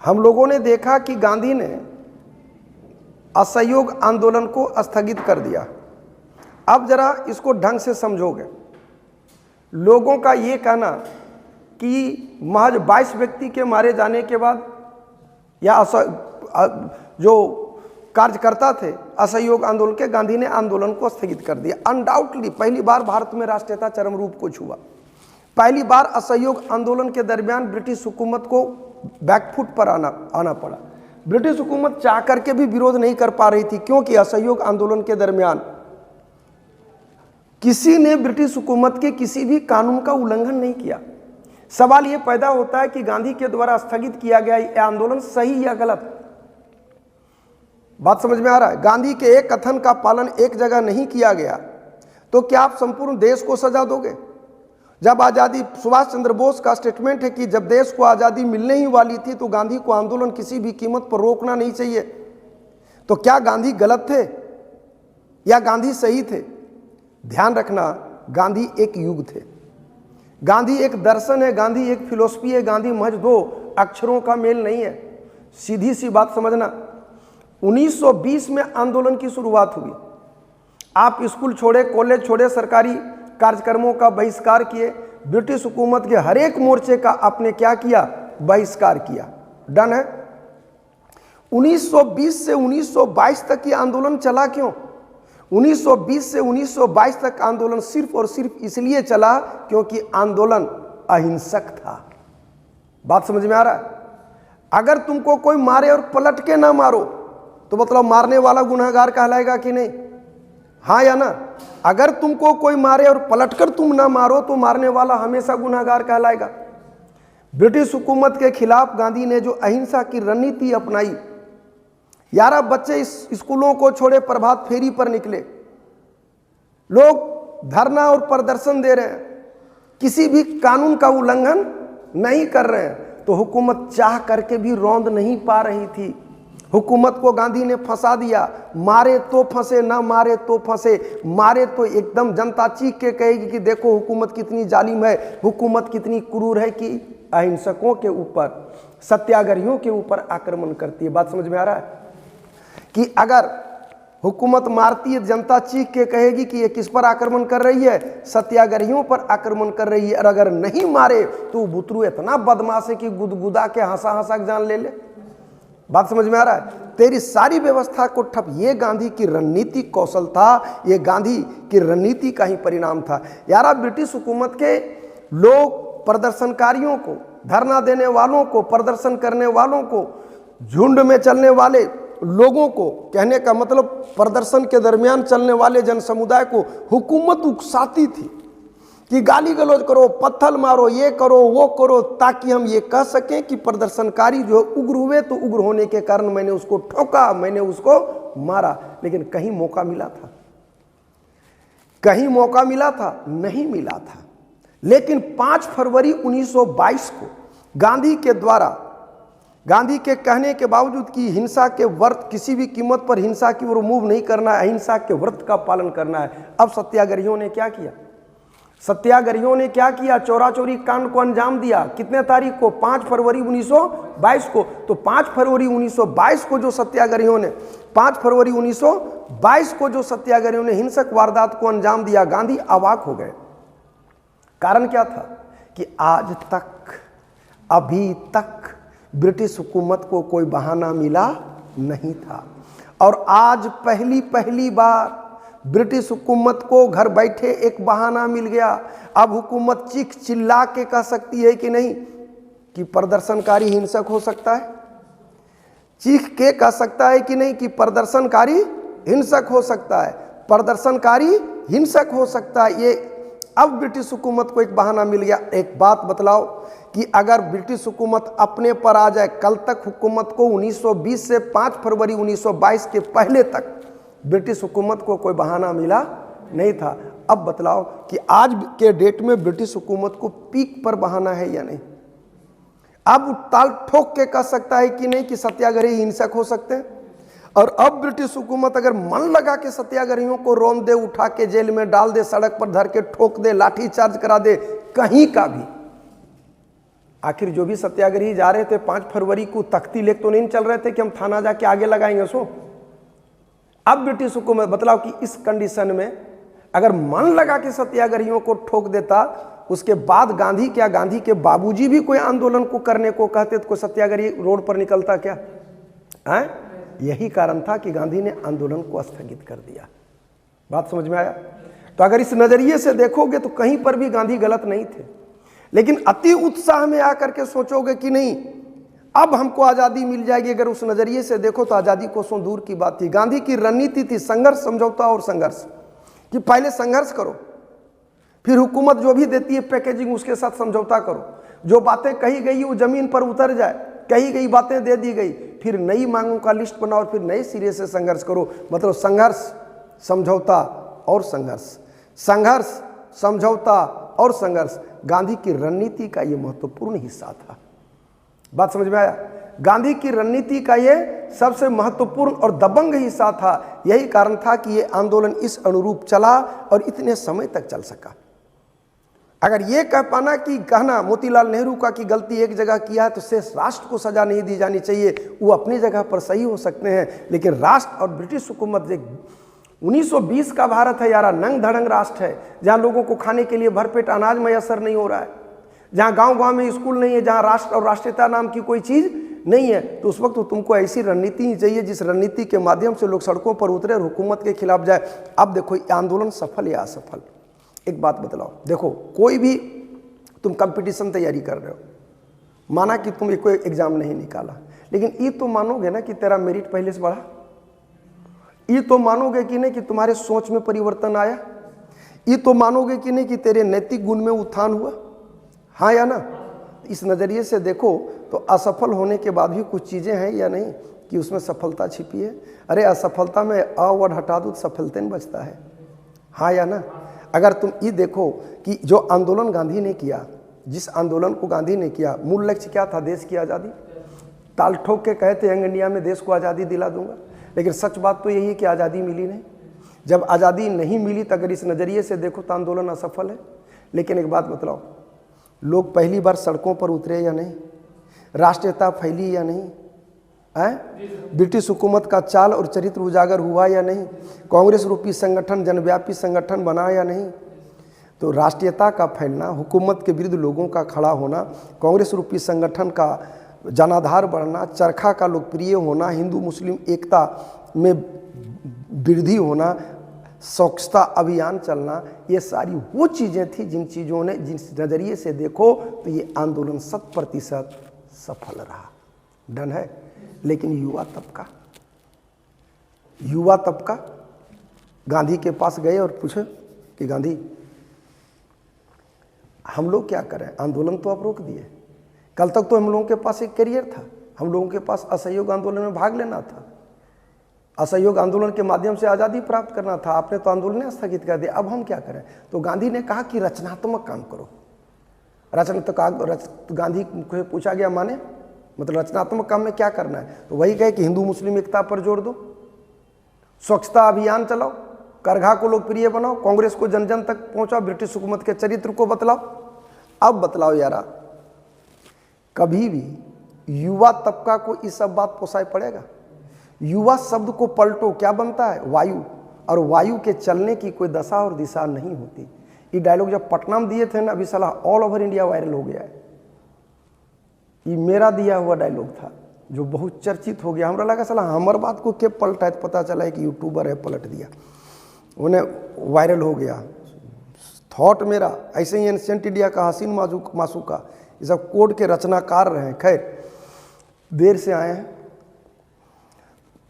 हम लोगों ने देखा कि गांधी ने असहयोग आंदोलन को स्थगित कर दिया। अब जरा इसको ढंग से समझोगे। लोगों का ये कहना कि महज 22 व्यक्ति के मारे जाने के बाद या जो कार्यकर्ता थे असहयोग आंदोलन के, गांधी ने आंदोलन को स्थगित कर दिया। अनडाउटली पहली बार भारत में राष्ट्रीयता चरम रूप को छुआ। पहली बार असहयोग आंदोलन के दरमियान ब्रिटिश हुकूमत को बैकफुट पर आना पड़ा। ब्रिटिश हुकूमत चाह करके भी विरोध नहीं कर पा रही थी, क्योंकि असहयोग आंदोलन के दरमियान किसी ने ब्रिटिश हुकूमत के किसी भी कानून का उल्लंघन नहीं किया। सवाल यह पैदा होता है कि गांधी के द्वारा स्थगित किया गया यह आंदोलन सही या गलत। बात समझ में आ रहा है? गांधी के एक कथन का पालन एक जगह नहीं किया गया तो क्या आप संपूर्ण देश को सजा दोगे? जब आज़ादी, सुभाष चंद्र बोस का स्टेटमेंट है कि जब देश को आज़ादी मिलने ही वाली थी तो गांधी को आंदोलन किसी भी कीमत पर रोकना नहीं चाहिए। तो क्या गांधी गलत थे या गांधी सही थे? ध्यान रखना, गांधी एक युग थे, गांधी एक दर्शन है, गांधी एक फिलोसफी है। गांधी महज दो अक्षरों का मेल नहीं है। सीधी सी बात समझना, 1920 में आंदोलन की शुरुआत हुई। आप स्कूल छोड़े, कॉलेज छोड़े, सरकारी कार्यक्रमों का बहिष्कार किए, ब्रिटिश हुकूमत के हर एक मोर्चे का आपने क्या किया? बहिष्कार किया। डन है। 1920 से 1922 तक ये आंदोलन चला क्यों? 1920 से 1922 तक आंदोलन सिर्फ और सिर्फ इसलिए चला क्योंकि आंदोलन अहिंसक था। बात समझ में आ रहा है? अगर तुमको कोई मारे और पलट के ना मारो तो मतलब मारने वाला गुनहगार कहलाएगा कि नहीं? हाँ या ना? अगर तुमको कोई मारे और पलटकर तुम ना मारो तो मारने वाला हमेशा गुनहगार कहलाएगा। ब्रिटिश हुकूमत के खिलाफ गांधी ने जो अहिंसा की रणनीति अपनाई, 11 बच्चे इस स्कूलों को छोड़े प्रभात फेरी पर निकले, लोग धरना और प्रदर्शन दे रहे हैं, किसी भी कानून का उल्लंघन नहीं कर रहे हैं, तो हुकूमत चाह करके भी रौंद नहीं पा रही थी। हुकूमत को गांधी ने फंसा दिया। मारे तो फंसे, ना मारे तो फंसे। मारे तो एकदम जनता चीख के कहेगी कि देखो हुकूमत कितनी जालिम है, हुकूमत कितनी क्रूर है कि अहिंसकों के ऊपर, सत्याग्रहियों के ऊपर आक्रमण करती है। बात समझ में आ रहा है कि अगर हुकूमत मारती है, जनता चीख के कहेगी कि ये किस पर आक्रमण कर रही है? सत्याग्रहियों पर आक्रमण कर रही है। और अगर नहीं मारे तो बुतरू इतना बदमाश है कि गुदगुदा के हंसा हंसा जान ले ले। बात समझ में आ रहा है? तेरी सारी व्यवस्था को ठप, ये गांधी की रणनीति कौशल था, ये गांधी की रणनीति का ही परिणाम था। यार, ब्रिटिश हुकूमत के लोग प्रदर्शनकारियों को, धरना देने वालों को, प्रदर्शन करने वालों को, झुंड में चलने वाले लोगों को, कहने का मतलब प्रदर्शन के दरमियान चलने वाले जन समुदाय को हुकूमत उकसाती थी कि गाली गलौज करो, पत्थर मारो, ये करो, वो करो, ताकि हम ये कह सकें कि प्रदर्शनकारी जो उग्र हुए तो उग्र होने के कारण मैंने उसको ठोका, मैंने उसको मारा। लेकिन कहीं मौका मिला था? कहीं मौका मिला था? नहीं मिला था। लेकिन 5 फरवरी 1922 को गांधी के द्वारा, गांधी के कहने के बावजूद कि हिंसा के व्रत, किसी भी कीमत पर हिंसा की ओर मूव नहीं करना है, अहिंसा के व्रत का पालन करना है। अब सत्याग्रहियों ने क्या किया? सत्याग्रहियों ने क्या किया? चोरा चोरी कांड को अंजाम दिया। कितने तारीख को? 5 फरवरी 1922 को। तो 5 फरवरी 1922 को जो सत्याग्रहियों ने 5 फरवरी 1922 को जो सत्याग्रहियों ने हिंसक वारदात को अंजाम दिया, गांधी अवाक हो गए। कारण क्या था कि आज तक, अभी तक ब्रिटिश हुकूमत को कोई बहाना मिला नहीं था। और आज पहली बार ब्रिटिश हुकूमत को घर बैठे एक बहाना मिल गया। अब हुकूमत चीख चिल्ला के कह सकती है कि नहीं कि प्रदर्शनकारी हिंसक हो सकता है? चीख के कह सकता है कि नहीं कि प्रदर्शनकारी हिंसक हो सकता है? प्रदर्शनकारी हिंसक हो सकता है। ये अब ब्रिटिश हुकूमत को एक बहाना मिल गया। एक बात बतलाओ कि अगर ब्रिटिश हुकूमत अपने पर आ जाए, कल तक हुकूमत को 1920 से 5 फरवरी 1922 के पहले तक ब्रिटिश हुकूमत को कोई बहाना मिला नहीं था। अब बतलाओ कि आज के डेट में ब्रिटिश हुकूमत को पीक पर बहाना है या नहीं? अब ताल ठोक के कह सकता है कि नहीं कि सत्याग्रही हिंसक हो सकते हैं? और अब ब्रिटिश हुकूमत अगर मन लगा के सत्याग्रहियों को रौंद दे, उठा के जेल में डाल दे, सड़क पर धर के ठोक दे, लाठी चार्ज करा दे, कहीं का भी, आखिर जो भी सत्याग्रही जा रहे थे 5 फरवरी को तख्ती लेके तो नहीं चल रहे थे कि हम थाना जाके आगे लगाएंगे सो। अब ब्रिटिश हुकूमत बतलाओ कि इस कंडीशन में अगर मन लगा कि सत्याग्रहियों को ठोक देता, उसके बाद गांधी क्या, गांधी के बाबूजी भी कोई आंदोलन को करने को कहते तो कोई सत्याग्रही रोड पर निकलता क्या है? यही कारण था कि गांधी ने आंदोलन को स्थगित कर दिया। बात समझ में आया? तो अगर इस नजरिए से देखोगे तो कहीं पर भी गांधी गलत नहीं थे, लेकिन अति उत्साह में आकर के सोचोगे कि नहीं अब हमको आज़ादी मिल जाएगी, अगर उस नजरिए से देखो तो आज़ादी कोसों दूर की बात थी। गांधी की रणनीति थी संघर्ष, समझौता और संघर्ष, कि पहले संघर्ष करो, फिर हुकूमत जो भी देती है पैकेजिंग उसके साथ समझौता करो, जो बातें कही गई वो जमीन पर उतर जाए, कही गई बातें दे दी गई, फिर नई मांगों का लिस्ट बनाओ और फिर नए सिरे से संघर्ष करो। मतलब संघर्ष, समझौता और संघर्ष, संघर्ष, समझौता और संघर्ष गांधी की रणनीति का ये महत्वपूर्ण हिस्सा था। बात समझ में आया? गांधी की रणनीति का ये सबसे महत्वपूर्ण और दबंग हिस्सा था। यही कारण था कि ये आंदोलन इस अनुरूप चला और इतने समय तक चल सका। अगर ये कह पाना कि कहना मोतीलाल नेहरू का कि गलती एक जगह किया है तो शेष राष्ट्र को सजा नहीं दी जानी चाहिए, वो अपनी जगह पर सही हो सकते हैं, लेकिन राष्ट्र और ब्रिटिश हुकूमत 1920 का भारत है यारा, नंग धड़ंग राष्ट्र है, जहाँ लोगों को खाने के लिए भरपेट अनाज मैसर नहीं हो रहा है, जहाँ गांव-गांव में स्कूल नहीं है, जहाँ राष्ट्र और राष्ट्रीयता नाम की कोई चीज़ नहीं है। तो उस वक्त तो तुमको ऐसी रणनीति ही चाहिए जिस रणनीति के माध्यम से लोग सड़कों पर उतरे और हुकूमत के खिलाफ जाए। अब देखो आंदोलन सफल या असफल, एक बात बतलाओ। देखो कोई भी तुम कंपटीशन तैयारी कर रहे हो, माना कि तुम कोई एग्जाम नहीं निकाला, लेकिन ये तो मानोगे ना कि तेरा मेरिट पहले से बढ़ा, ये तो मानोगे कि नहीं कि तुम्हारे सोच में परिवर्तन आया, ये तो मानोगे कि नहीं कि तेरे नैतिक गुण में उत्थान हुआ, हाँ या ना? इस नज़रिए से देखो तो असफल होने के बाद भी कुछ चीज़ें हैं या नहीं कि उसमें सफलता छिपी है। अरे असफलता में अ वर्ड हटा दो तो सफलता नहीं बचता है, हाँ या ना? अगर तुम ये देखो कि जो आंदोलन गांधी ने किया, जिस आंदोलन को गांधी ने किया, मूल लक्ष्य क्या था? देश की आज़ादी। ताल ठोक के कहते यंग इंडिया में देश को आज़ादी दिला दूंगा, लेकिन सच बात तो यही है कि आज़ादी मिली नहीं। जब आज़ादी नहीं मिली तो अगर इस नज़रिए से देखो तो आंदोलन असफल है। लेकिन एक बात बतलाओ, लोग पहली बार सड़कों पर उतरे या नहीं? राष्ट्रीयता फैली या नहीं? ब्रिटिश हुकूमत का चाल और चरित्र उजागर हुआ या नहीं? कांग्रेस रूपी संगठन जनव्यापी संगठन बना या नहीं? तो राष्ट्रीयता का फैलना, हुकूमत के विरुद्ध लोगों का खड़ा होना, कांग्रेस रूपी संगठन का जनाधार बढ़ना, चरखा का लोकप्रिय होना, हिंदू मुस्लिम एकता में वृद्धि होना, स्वच्छता अभियान चलना, ये सारी वो चीज़ें थी जिन चीज़ों ने, जिस नज़रिए से देखो तो ये आंदोलन 100% सफल रहा। डन है। लेकिन युवा तबका गांधी के पास गए और पूछे कि गांधी हम लोग क्या करें, आंदोलन तो आप रोक दिए, कल तक तो हम लोगों के पास एक करियर था, हम लोगों के पास असहयोग आंदोलन में भाग लेना था, असहयोग आंदोलन के माध्यम से आज़ादी प्राप्त करना था, आपने तो आंदोलन स्थगित कर दिया, अब हम क्या करें? तो गांधी ने कहा कि रचनात्मक काम करो। गांधी को पूछा गया माने मतलब रचनात्मक काम में क्या करना है? तो वही कहे कि हिंदू मुस्लिम एकता पर जोर दो, स्वच्छता अभियान चलाओ, करघा को लोकप्रिय बनाओ, कांग्रेस को जन जन तक पहुंचाओ, ब्रिटिश हुकूमत के चरित्र को बतलाओ। अब बतलाओ यारा, कभी भी युवा तबका को इस सब बात पोसाई पड़ेगा? युवा शब्द को पलटो, क्या बनता है? वायु। और वायु के चलने की कोई दशा और दिशा नहीं होती। ये डायलॉग जब पटना में दिए थे ना, अभी साला ऑल ओवर इंडिया वायरल हो गया है। ये मेरा दिया हुआ डायलॉग था जो बहुत चर्चित हो गया। हमरा लगा साला हमार बात को के पलटा है, तो पता चला है कि यूट्यूबर है पलट दिया, उन्हें वायरल हो गया। थॉट मेरा ऐसे ही एंशिएंट इंडिया का हसीन मासूका ये सब कोड के रचनाकार रहे हैं। खैर देर से आए हैं।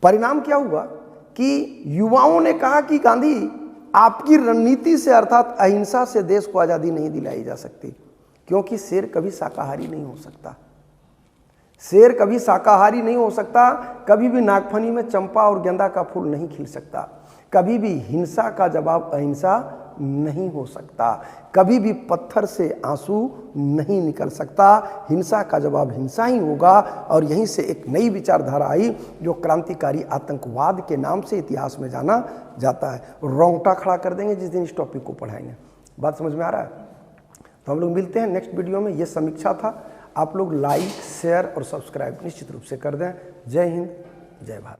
परिणाम क्या हुआ कि युवाओं ने कहा कि गांधी आपकी रणनीति से अर्थात अहिंसा से देश को आज़ादी नहीं दिलाई जा सकती, क्योंकि शेर कभी शाकाहारी नहीं हो सकता। शेर कभी शाकाहारी नहीं हो सकता, कभी भी नागफनी में चंपा और गेंदा का फूल नहीं खिल सकता, कभी भी हिंसा का जवाब अहिंसा नहीं हो सकता, कभी भी पत्थर से आंसू नहीं निकल सकता, हिंसा का जवाब हिंसा ही होगा। और यहीं से एक नई विचारधारा आई जो क्रांतिकारी आतंकवाद के नाम से इतिहास में जाना जाता है। रोंगटा खड़ा कर देंगे जिस दिन इस टॉपिक को पढ़ाएंगे। बात समझ में आ रहा है? तो हम लोग मिलते हैं नेक्स्ट वीडियो में। ये समीक्षा था। आप लोग लाइक, शेयर और सब्सक्राइब निश्चित रूप से कर दें। जय हिंद, जय भारत।